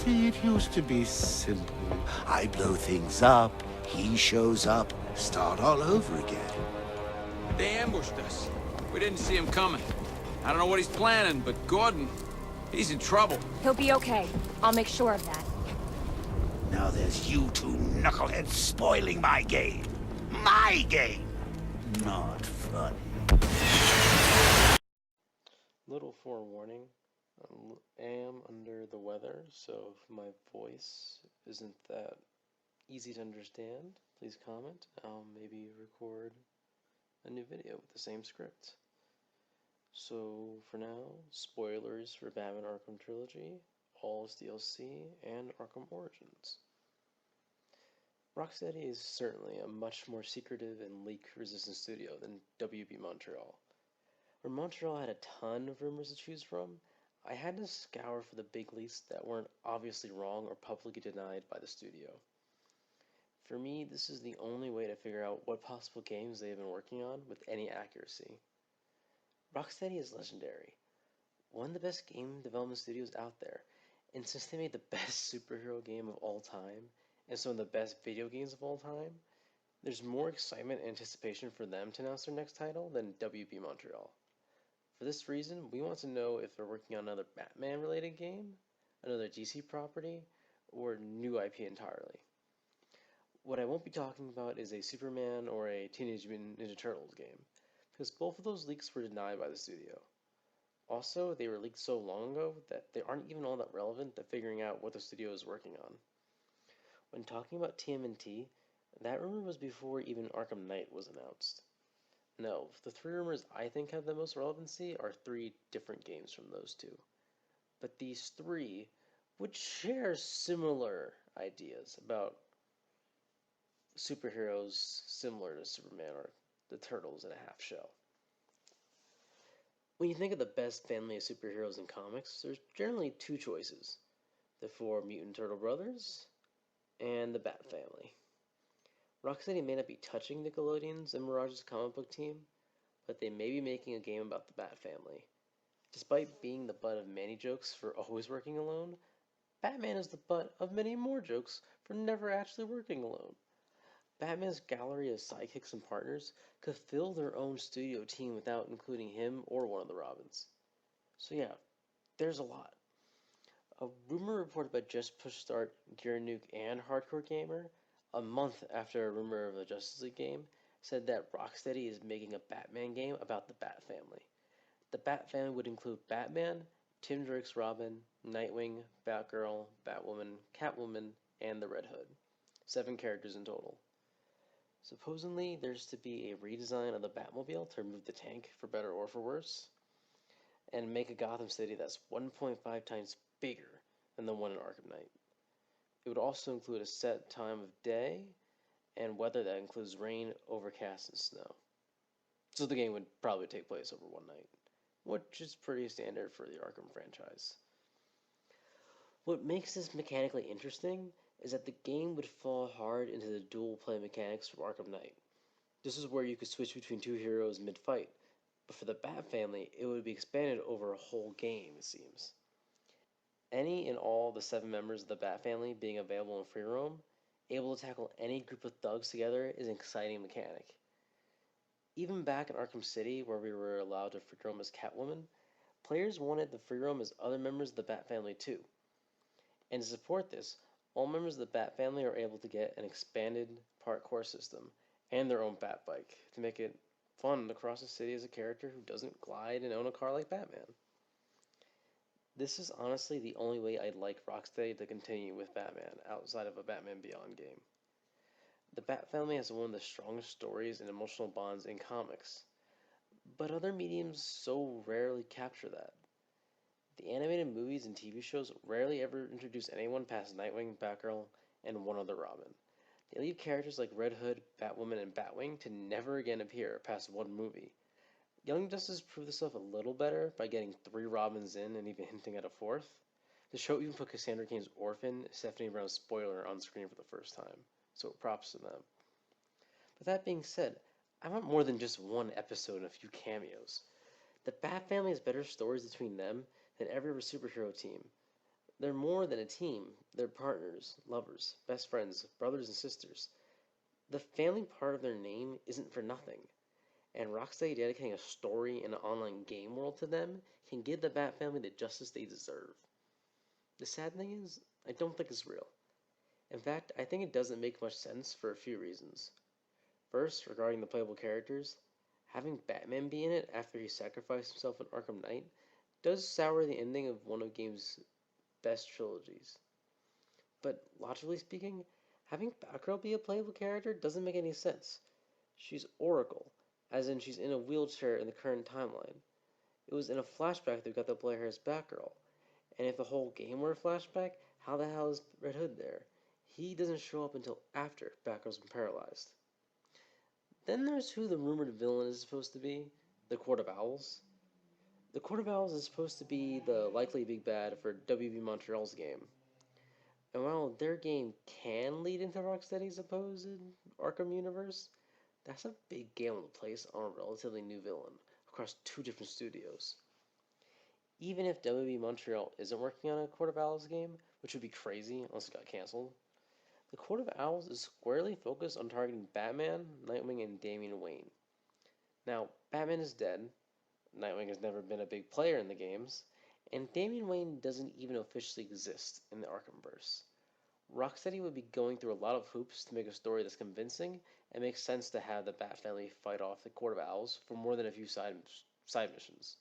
See, it used to be simple. I blow things up, he shows up, start all over again. They ambushed us. We didn't see him coming. I don't know what he's planning, but Gordon, he's in trouble. He'll be okay. I'll make sure of that. Now there's you two knuckleheads spoiling my game. My game! Not funny. Little forewarning, I am under the weather, so if my voice isn't that easy to understand, please comment. I'll maybe record a new video with the same script. So for now, spoilers for Batman Arkham Trilogy, All's DLC, and Arkham Origins. Rocksteady is certainly a much more secretive and leak-resistant studio than WB Montreal. Where Montreal had a ton of rumors to choose from, I had to scour for the big leaks that weren't obviously wrong or publicly denied by the studio. For me, this is the only way to figure out what possible games they have been working on with any accuracy. Rocksteady is legendary, one of the best game development studios out there, and since they made the best superhero game of all time, and some of the best video games of all time, there's more excitement and anticipation for them to announce their next title than WB Montreal. For this reason, we want to know if they're working on another Batman-related game, another DC property, or new IP entirely. What I won't be talking about is a Superman or a Teenage Mutant Ninja Turtles game, because both of those leaks were denied by the studio. Also, they were leaked so long ago that they aren't even all that relevant to figuring out what the studio is working on. When talking about TMNT, that rumor was before even Arkham Knight was announced. No, the three rumors I think have the most relevancy are three different games from those two. But these three would share similar ideas about superheroes similar to Superman or the Turtles in a half shell. When you think of the best family of superheroes in comics, there's generally two choices: the four Mutant Turtle brothers and the Bat family. Rocksteady may not be touching Nickelodeon's and Mirage's comic book team, but they may be making a game about the Bat family. Despite being the butt of many jokes for always working alone, Batman is the butt of many more jokes for never actually working alone. Batman's gallery of sidekicks and partners could fill their own studio team without including him or one of the Robins. So yeah, there's a lot. A rumor reported by Just Push Start, Gear Nuke, and Hardcore Gamer, a month after a rumor of a Justice League game, said that Rocksteady is making a Batman game about the Bat family. The Bat family would include Batman, Tim Drake's Robin, Nightwing, Batgirl, Batwoman, Catwoman, and the Red Hood. 7 characters in total. Supposedly, there's to be a redesign of the Batmobile to remove the tank, for better or for worse, and make a Gotham City that's 1.5 times bigger than the one in Arkham Knight. It would also include a set time of day and weather that includes rain, overcast, and snow. So the game would probably take place over one night, which is pretty standard for the Arkham franchise. What makes this mechanically interesting is that the game would fall hard into the dual play mechanics from Arkham Knight. This is where you could switch between two heroes mid-fight, but for the Bat family, it would be expanded over a whole game, it seems. Any and all the 7 members of the Bat family being available in free roam, able to tackle any group of thugs together, is an exciting mechanic. Even back in Arkham City, where we were allowed to free roam as Catwoman, players wanted the free roam as other members of the Bat family too. And to support this, all members of the Bat family are able to get an expanded parkour system and their own Bat bike to make it fun to cross the city as a character who doesn't glide and own a car like Batman. This is honestly the only way I'd like Rocksteady to continue with Batman outside of a Batman Beyond game. The Bat family has one of the strongest stories and emotional bonds in comics, but other mediums so rarely capture that. The animated movies and TV shows rarely ever introduce anyone past Nightwing, Batgirl, and one other Robin. They leave characters like Red Hood, Batwoman, and Batwing to never again appear past one movie. Young Justice proved itself a little better by getting 3 Robins in and even hinting at a 4th. The show even put Cassandra Cain's orphan, Stephanie Brown's spoiler, on screen for the first time, so props to them. But that being said, I want more than just one episode and a few cameos. The Bat family has better stories between them than every other superhero team. They're more than a team. They're partners, lovers, best friends, brothers and sisters. The family part of their name isn't for nothing, and Rocksteady dedicating a story and an online game world to them can give the Bat family the justice they deserve. The sad thing is, I don't think it's real. In fact, I think it doesn't make much sense for a few reasons. First, regarding the playable characters, having Batman be in it after he sacrificed himself in Arkham Knight does sour the ending of one of the game's best trilogies. But logically speaking, having Batgirl be a playable character doesn't make any sense. She's Oracle, as in she's in a wheelchair in the current timeline. It was in a flashback that we got to play her as Batgirl. And if the whole game were a flashback, how the hell is Red Hood there? He doesn't show up until after Batgirl's been paralyzed. Then there's who the rumored villain is supposed to be, the Court of Owls. The Court of Owls is supposed to be the likely big bad for WB Montreal's game. And while their game can lead into Rocksteady's supposed Arkham universe, that's a big gamble to place on a relatively new villain across two different studios. Even if WB Montreal isn't working on a Court of Owls game, which would be crazy unless it got cancelled, the Court of Owls is squarely focused on targeting Batman, Nightwing, and Damian Wayne. Now, Batman is dead, Nightwing has never been a big player in the games, and Damian Wayne doesn't even officially exist in the Arkhamverse. Rocksteady would be going through a lot of hoops to make a story that's convincing and makes sense to have the Bat family fight off the Court of Owls for more than a few side missions.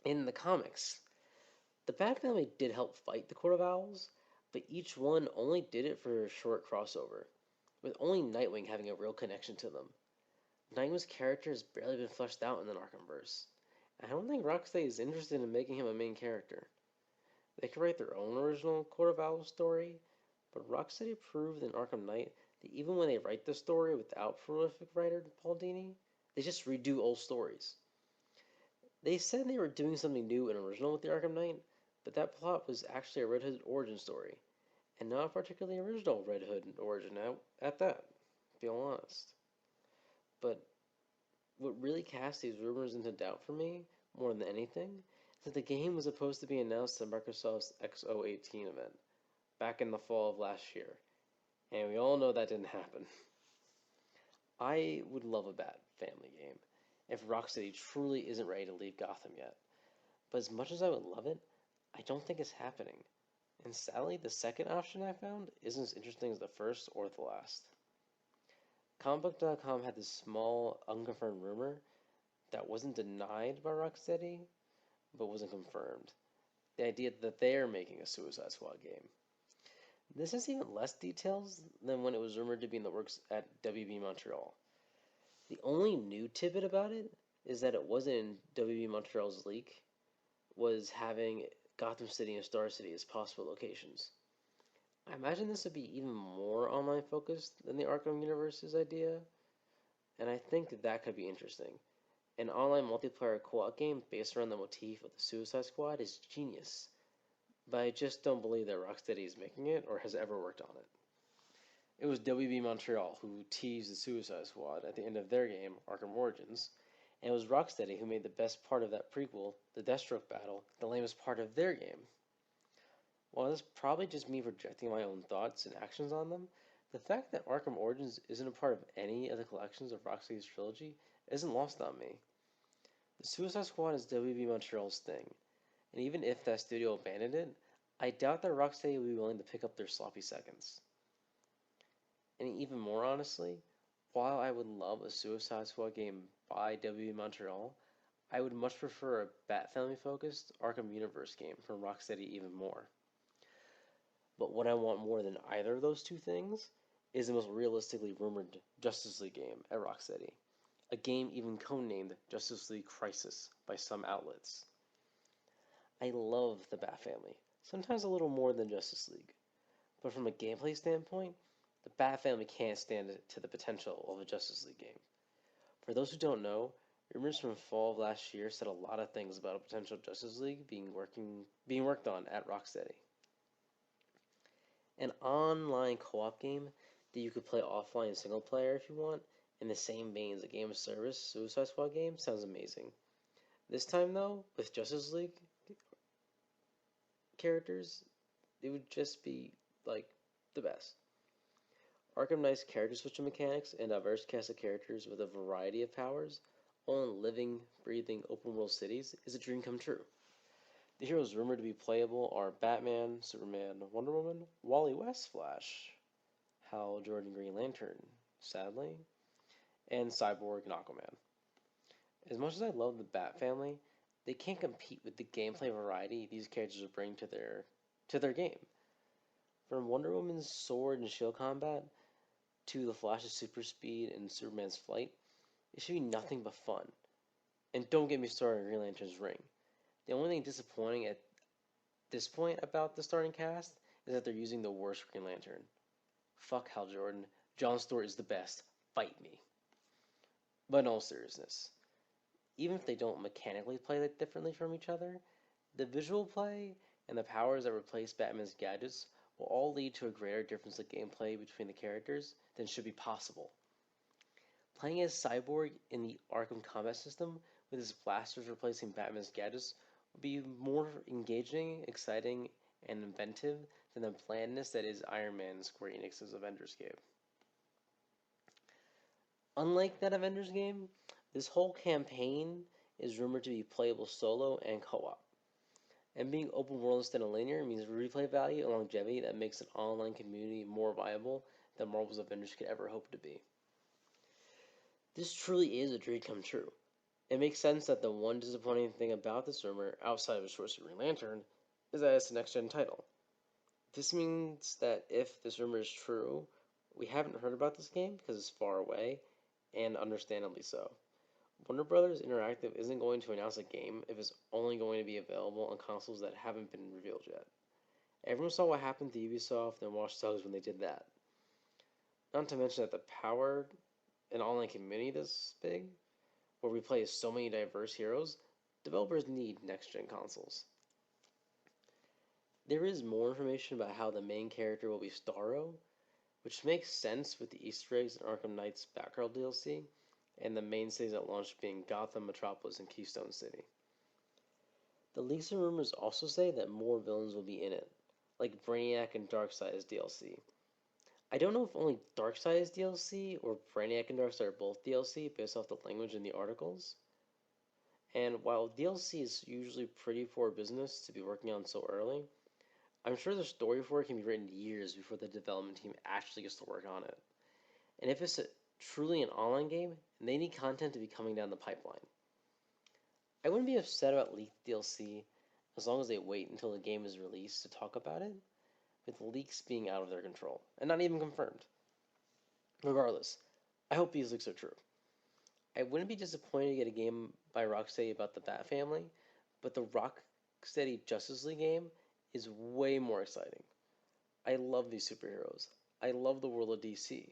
In the comics, the Bat family did help fight the Court of Owls, but each one only did it for a short crossover, with only Nightwing having a real connection to them. Nightwing's character has barely been fleshed out in the Arkhamverse. I don't think Rocksteady is interested in making him a main character. They could write their own original Court of Owls story, but Rocksteady proved in Arkham Knight that even when they write the story without prolific writer Paul Dini, they just redo old stories. They said they were doing something new and original with the Arkham Knight, but that plot was actually a Red Hood origin story, and not a particularly original Red Hood origin at that, to be honest. But what really cast these rumors into doubt for me, more than anything, is that the game was supposed to be announced at Microsoft's X018 event, back in the fall of last year, and we all know that didn't happen. I would love a Bat family game, if Rocksteady truly isn't ready to leave Gotham yet. But as much as I would love it, I don't think it's happening. And sadly, the second option I found isn't as interesting as the first or the last. Comicbook.com had this small, unconfirmed rumor that wasn't denied by Rocksteady, but wasn't confirmed. The idea that they're making a Suicide Squad game. This has even less details than when it was rumored to be in the works at WB Montreal. The only new tidbit about it is that it wasn't in WB Montreal's leak, was having Gotham City and Star City as possible locations. I imagine this would be even more online focused than the Arkham Universe's idea, and I think that could be interesting. An online multiplayer co-op game based around the motif of the Suicide Squad is genius, but I just don't believe that Rocksteady is making it or has ever worked on it. It was WB Montreal who teased the Suicide Squad at the end of their game, Arkham Origins, and it was Rocksteady who made the best part of that prequel, the Deathstroke battle, the lamest part of their game. While this is probably just me projecting my own thoughts and actions on them, the fact that Arkham Origins isn't a part of any of the collections of Rocksteady's trilogy isn't lost on me. The Suicide Squad is WB Montreal's thing, and even if that studio abandoned it, I doubt that Rocksteady would be willing to pick up their sloppy seconds. And even more honestly, while I would love a Suicide Squad game by WB Montreal, I would much prefer a Bat Family-focused Arkham Universe game from Rocksteady even more. But what I want more than either of those two things is the most realistically rumored Justice League game at Rocksteady, a game even codenamed Justice League Crisis by some outlets. I love the Bat Family, sometimes a little more than Justice League, but from a gameplay standpoint, the Bat Family can't stand to the potential of a Justice League game. For those who don't know, rumors from fall of last year said a lot of things about a potential Justice League being worked on at Rocksteady. An online co-op game that you could play offline single player if you want, in the same vein as a game of service Suicide Squad game, sounds amazing. This time though, with Justice League characters, it would just be, like, the best. Arkham Knight's character switching mechanics and diverse cast of characters with a variety of powers, all in living, breathing, open-world cities, is a dream come true. The heroes rumored to be playable are Batman, Superman, Wonder Woman, Wally West Flash, Hal Jordan Green Lantern, sadly, and Cyborg and Aquaman. As much as I love the Bat family, they can't compete with the gameplay variety these characters will bring to their game. From Wonder Woman's sword and shield combat to the Flash's super speed and Superman's flight, it should be nothing but fun. And don't get me started on Green Lantern's ring. The only thing disappointing at this point about the starting cast is that they're using the worst Green Lantern. Fuck Hal Jordan. John Stewart is the best. Fight me. But in all seriousness, even if they don't mechanically play that differently from each other, the visual play and the powers that replace Batman's gadgets will all lead to a greater difference in gameplay between the characters than should be possible. Playing as Cyborg in the Arkham combat system with his blasters replacing Batman's gadgets would be more engaging, exciting, and inventive than the blandness that is Iron Man and Square Enix's Avengers game. Unlike that Avengers game, this whole campaign is rumored to be playable solo and co-op. And being open world instead of linear means replay value and longevity that makes an online community more viable than Marvel's Avengers could ever hope to be. This truly is a dream come true. It makes sense that the one disappointing thing about this rumor, outside of its choice of Green Lantern, is that it's a next-gen title. This means that if this rumor is true, we haven't heard about this game because it's far away, and understandably so. Warner Brothers Interactive isn't going to announce a game if it's only going to be available on consoles that haven't been revealed yet. Everyone saw what happened to Ubisoft and Watch Dogs when they did that. Not to mention that the power an online community this big, where we play as so many diverse heroes, developers need next-gen consoles. There is more information about how the main character will be Starro, which makes sense with the Easter eggs in Arkham Knight's Batgirl DLC, and the main cities at launch being Gotham, Metropolis, and Keystone City. The leaks and rumors also say that more villains will be in it, like Brainiac and Darkseid as DLC. I don't know if only Darkseid is DLC, or Brainiac and Darkseid are both DLC based off the language in the articles. And while DLC is usually pretty poor business to be working on so early, I'm sure the story for it can be written years before the development team actually gets to work on it. And if it's truly an online game, they need content to be coming down the pipeline. I wouldn't be upset about leaked DLC as long as they wait until the game is released to talk about it, with leaks being out of their control and not even confirmed. Regardless, I hope these leaks are true. I wouldn't be disappointed to get a game by Rocksteady about the Bat family, but the Rocksteady Justice League game is way more exciting. I love these superheroes. I love the world of DC.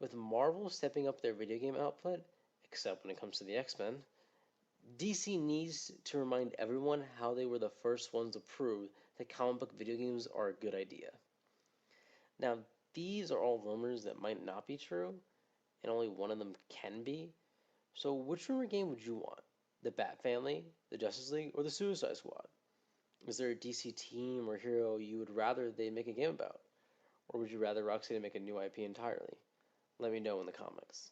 With Marvel stepping up their video game output, except when it comes to the X-Men, DC needs to remind everyone how they were the first ones to prove that comic book video games are a good idea. Now, these are all rumors that might not be true, and only one of them can be. So which rumor game would you want? The Bat Family, the Justice League, or the Suicide Squad? Is there a DC team or hero you would rather they make a game about? Or would you rather Rocksteady make a new IP entirely? Let me know in the comments.